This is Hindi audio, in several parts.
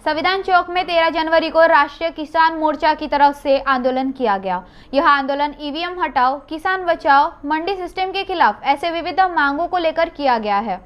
संविधान चौक में 13 जनवरी को राष्ट्रीय किसान मोर्चा की तरफ से आंदोलन किया गया। यह आंदोलन ईवीएम हटाओ, किसान बचाओ, मंडी सिस्टम के खिलाफ ऐसे विविध मांगों को लेकर किया गया है।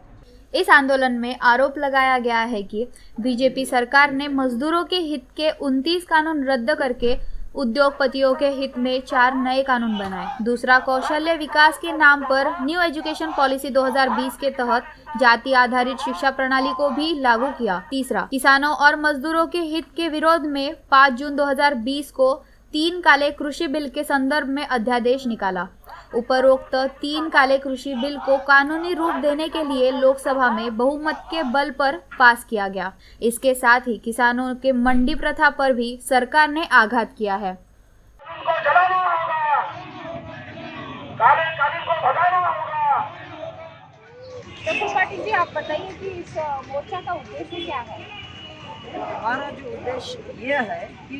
इस आंदोलन में आरोप लगाया गया है कि बीजेपी सरकार ने मजदूरों के हित के 29 कानून रद्द करके उद्योगपतियों के हित में 4 नए कानून बनाए। दूसरा, कौशल्य विकास के नाम पर न्यू एजुकेशन पॉलिसी 2020 के तहत जाति आधारित शिक्षा प्रणाली को भी लागू किया। तीसरा, किसानों और मजदूरों के हित के विरोध में 5 जून 2020 को 3 काले कृषि बिल के संदर्भ में अध्यादेश निकाला। उपरोक्त 3 काले कृषि बिल को कानूनी रूप देने के लिए लोकसभा में बहुमत के बल पर पास किया गया। इसके साथ ही किसानों के मंडी प्रथा पर भी सरकार ने आघात किया है। को जलाना होगा, काले कानून को भगाना होगा। डॉक्टर पाटिल जी, आप बताइए कि इस मोर्चा का उद्देश्य क्या है? हमारा जो उद्देश्य ये है कि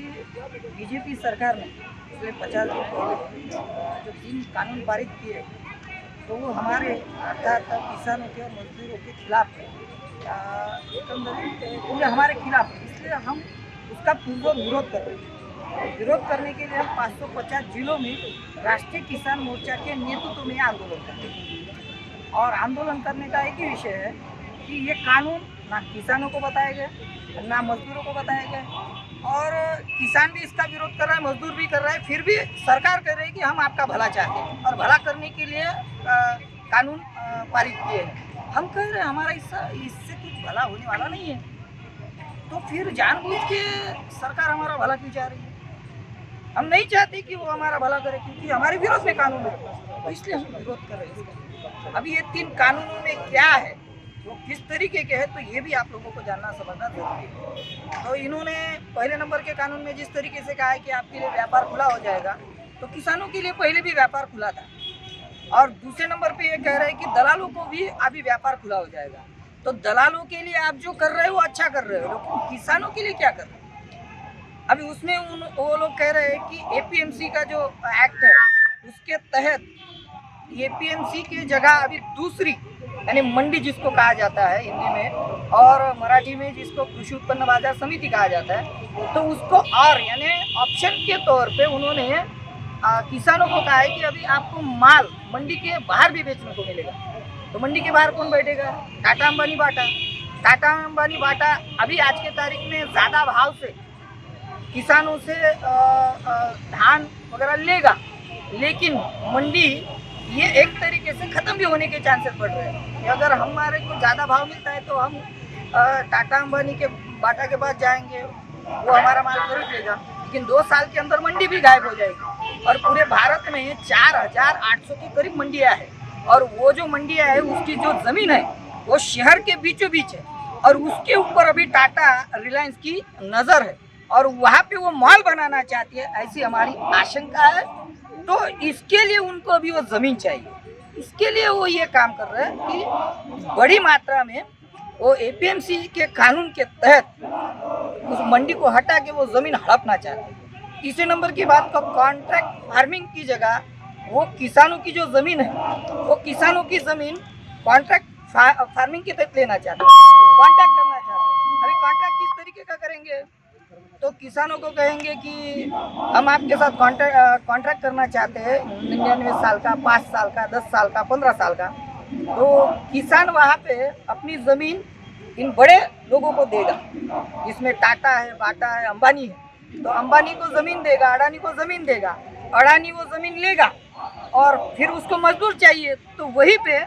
बीजेपी सरकार ने पिछले 50 दिन पहले जो 3 कानून पारित किए तो वो हमारे अर्थात किसानों के और मजदूरों के खिलाफ है, पूरे हमारे खिलाफ है। इसलिए हम उसका पूर्व विरोध कर रहे हैं। विरोध करने के लिए हम 550 जिलों में राष्ट्रीय किसान मोर्चा के नेतृत्व में आंदोलन कर रहे हैं। और आंदोलन करने का एक ही विषय है कि ये कानून ना किसानों को बताया गया, ना मजदूरों को बताया गया। और किसान भी इसका विरोध कर रहा है, मजदूर भी कर रहा है, फिर भी सरकार कह रही है कि हम आपका भला चाहते हैं और भला करने के लिए कानून पारित किए हैं। हम कह रहे हैं हमारा इससे कुछ भला होने वाला नहीं है, तो फिर जानबूझ के सरकार हमारा भला क्यों चाह रही है? हम नहीं चाहते कि वो हमारा भला करे, क्योंकि हमारे विरोध में कानून है, तो इसलिए हम विरोध कर रहे हैं। अभी ये 3 कानूनों में क्या है, वो किस तरीके के हैं, तो ये भी आप लोगों को जानना समझना जरूरी है। तो इन्होंने पहले नंबर के कानून में जिस तरीके से कहा है कि आपके लिए व्यापार खुला हो जाएगा, तो किसानों के लिए पहले भी व्यापार खुला था। और दूसरे नंबर पे ये कह रहे हैं कि दलालों को भी अभी व्यापार खुला हो जाएगा। तो दलालों के लिए आप जो कर रहे हो वो अच्छा कर रहे हो, लेकिन किसानों के लिए क्या कर रहे हो? अभी उसमें वो लोग कह रहे हैं कि एपीएमसी का जो एक्ट है उसके तहत एपीएमसी की जगह अभी दूसरी यानी मंडी जिसको कहा जाता है हिंदी में और मराठी में जिसको कृषि उत्पन्न बाजार समिति कहा जाता है, तो उसको और यानी ऑप्शन के तौर पे उन्होंने किसानों को कहा है कि अभी आपको माल मंडी के बाहर भी बेचने को मिलेगा। तो मंडी के बाहर कौन बैठेगा? टाटा अंबानी बाटा। टाटा अंबानी बाटा अभी आज के तारीख में ज़्यादा भाव से किसानों से धान वगैरह लेगा, लेकिन मंडी ये एक तरीके से ख़त्म भी होने के चांसेस बढ़ रहे हैं कि अगर हमारे को ज़्यादा भाव मिलता है तो हम टाटा अंबानी के बाटा के पास जाएंगे, वो हमारा माल खरीद लेगा, लेकिन 2 साल के अंदर मंडी भी गायब हो जाएगी। और पूरे भारत में 4800 के करीब मंडियाँ हैं, और वो जो मंडियाँ है उसकी जो ज़मीन है वो शहर के बीचों बीच है, और उसके ऊपर अभी टाटा रिलायंस की नज़र है और वहाँ पे वो मॉल बनाना चाहती है, ऐसी हमारी आशंका है। तो इसके लिए उनको अभी वो ज़मीन चाहिए, इसके लिए वो ये काम कर रहे हैं कि बड़ी मात्रा में वो एपीएमसी के कानून के तहत उस मंडी को हटा के वो ज़मीन हड़पना चाहते हैं। तीसरे नंबर की बात, तो कॉन्ट्रैक्ट फार्मिंग की जगह वो किसानों की जो ज़मीन है वो किसानों की ज़मीन कॉन्ट्रैक्ट फार्मिंग के तहत लेना चाहते हैं, कॉन्ट्रैक्ट करना चाहते हैं। अभी कॉन्ट्रैक्ट किस तरीके का करेंगे? तो किसानों को कहेंगे कि हम आपके साथ कॉन्ट्रैक्ट करना चाहते हैं 99 साल का, 5 साल का, 10 साल का, 15 साल का। तो किसान वहाँ पे अपनी ज़मीन इन बड़े लोगों को देगा, जिसमें टाटा है, बाटा है, अंबानी है। तो अंबानी को ज़मीन देगा, अडानी को ज़मीन देगा, अडानी वो ज़मीन लेगा और फिर उसको मजदूर चाहिए, तो वहीं पे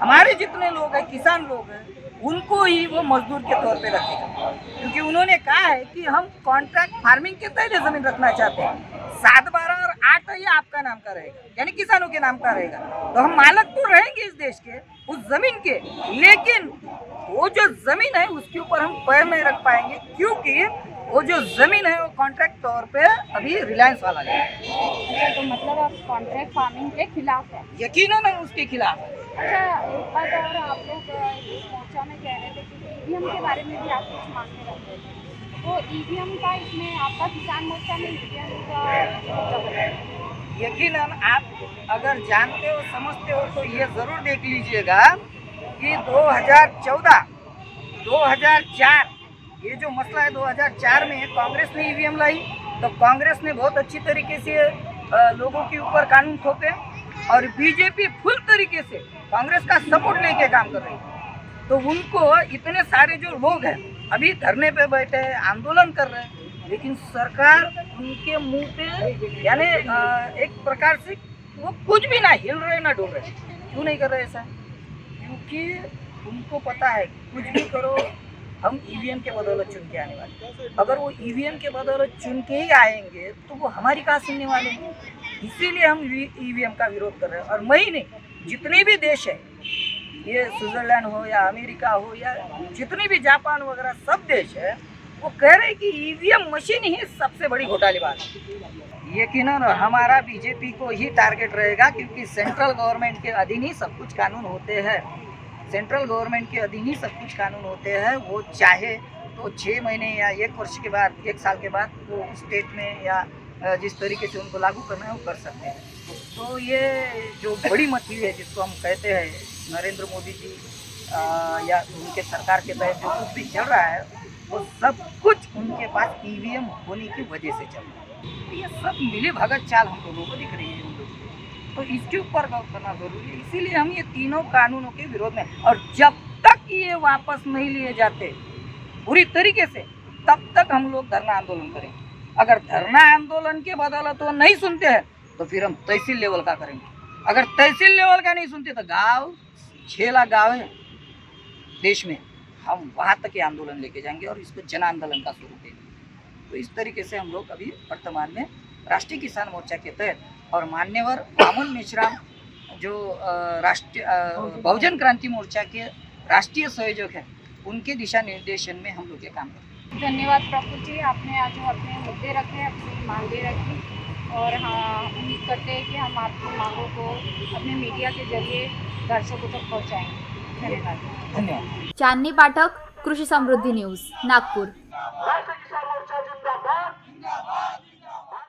हमारे जितने लोग हैं, किसान लोग हैं, उनको ही वो मजदूर के तौर पे रखेगा, क्योंकि उन्होंने कहा है कि हम कॉन्ट्रैक्ट फार्मिंग के तहत ज़मीन रखना चाहते हैं। 7, 12 और 8 ये आपका नाम का रहेगा, यानी किसानों के नाम का रहेगा। तो हम मालक तो रहेंगे इस देश के, उस ज़मीन के, लेकिन वो जो ज़मीन है उसके ऊपर हम पैर नहीं रख पाएंगे, क्योंकि वो जो ज़मीन है वो कॉन्ट्रैक्ट तौर पे अभी रिलायंस वाला है। तो मतलब आप कॉन्ट्रैक्ट फार्मिंग के खिलाफ है? यकीनन हम उसके खिलाफ है। अच्छा, एक बात और, आप लोग इस मोर्चा में कह रहे थे कि ईवीएम के बारे में भी आप कुछ मांगने रख रहे थे, तो ईवीएम का इसमें आपका किसान मोर्चा में ईवीएम का यकीनन आप अगर जानते हो, समझते हो, तो ये ज़रूर देख लीजिएगा कि 2014, 2004 ये जो मसला है 2004 में कांग्रेस ने ईवीएम लाई, तो कांग्रेस ने बहुत अच्छी तरीके से लोगों के ऊपर कानून थोपे और बीजेपी फुल तरीके से कांग्रेस का सपोर्ट लेके काम कर रही है। तो उनको इतने सारे जो लोग हैं अभी धरने पे बैठे हैं, आंदोलन कर रहे हैं, लेकिन सरकार उनके मुंह पे यानी एक प्रकार से वो कुछ भी ना हिल रहे ना डोल रहे। क्यों नहीं कर रहे ऐसा? क्योंकि उनको पता है कुछ भी करो हम ईवीएम के बदौलत चुन के आने वाले। अगर वो ईवीएम के बदौलत चुन के ही आएंगे तो वो हमारी कहाँ सुनने वाले हैं। इसीलिए हम ईवीएम का विरोध कर रहे हैं। और मैं ही नहीं, जितने भी देश है, ये स्विट्जरलैंड हो या अमेरिका हो या जितने भी जापान वगैरह सब देश है, वो कह रहे हैं कि ईवीएम मशीन ही सबसे बड़ी घोटालेबाज है। यकीनन हमारा बीजेपी को ही टारगेट रहेगा, क्योंकि सेंट्रल गवर्नमेंट के अधीन ही सब कुछ कानून होते हैं। सेंट्रल गवर्नमेंट के अधीन ही सब कुछ कानून होते हैं। वो चाहे तो 6 महीने या 1 वर्ष के बाद, 1 साल के बाद वो स्टेट में या जिस तरीके से उनको लागू करना है वो कर सकते हैं। तो ये जो बड़ी मछली है जिसको हम कहते हैं नरेंद्र मोदी जी या उनके सरकार के तहत जो कुछ भी चल रहा है, वो सब कुछ उनके पास ईवीएम होने की वजह से चल रहा है। तो ये सब मिली भगत चाल हम लोगों को दिख रही है। तो इसके ऊपर गौर करना जरूरी है। इसीलिए हम ये तीनों कानूनों के विरोध में, और जब तक ये वापस नहीं लिए जाते पूरी तरीके से, तब तक हम लोग धरना आंदोलन करेंगे। अगर धरना आंदोलन के बदौलत वो नहीं सुनते हैं तो फिर हम तहसील लेवल का करेंगे। अगर तहसील लेवल का नहीं सुनते तो गांव 6 लाख गाँव है देश में, हम वहाँ तक ये आंदोलन लेके जाएंगे और इसको जन आंदोलन का स्वरूप देंगे। तो इस तरीके से हम लोग अभी वर्तमान में राष्ट्रीय किसान मोर्चा के तहत और मान्यवर वामन मेश्राम जो राष्ट्रीय बहुजन क्रांति मोर्चा के राष्ट्रीय संयोजक हैं, उनके दिशा निर्देशन में हम लोग ये काम करते हैं। धन्यवाद प्रफुल्ल जी, आपने आज जो अपने मुद्दे रखे, अपनी मांगे रखी, और हाँ, उम्मीद करते हैं कि हम आपकी मांगों को अपने मीडिया के जरिए दर्शकों तक पहुँचाएंगे। धन्यवाद। धन्यवाद। चांदनी पाठक, कृषि समृद्धि न्यूज, नागपुर।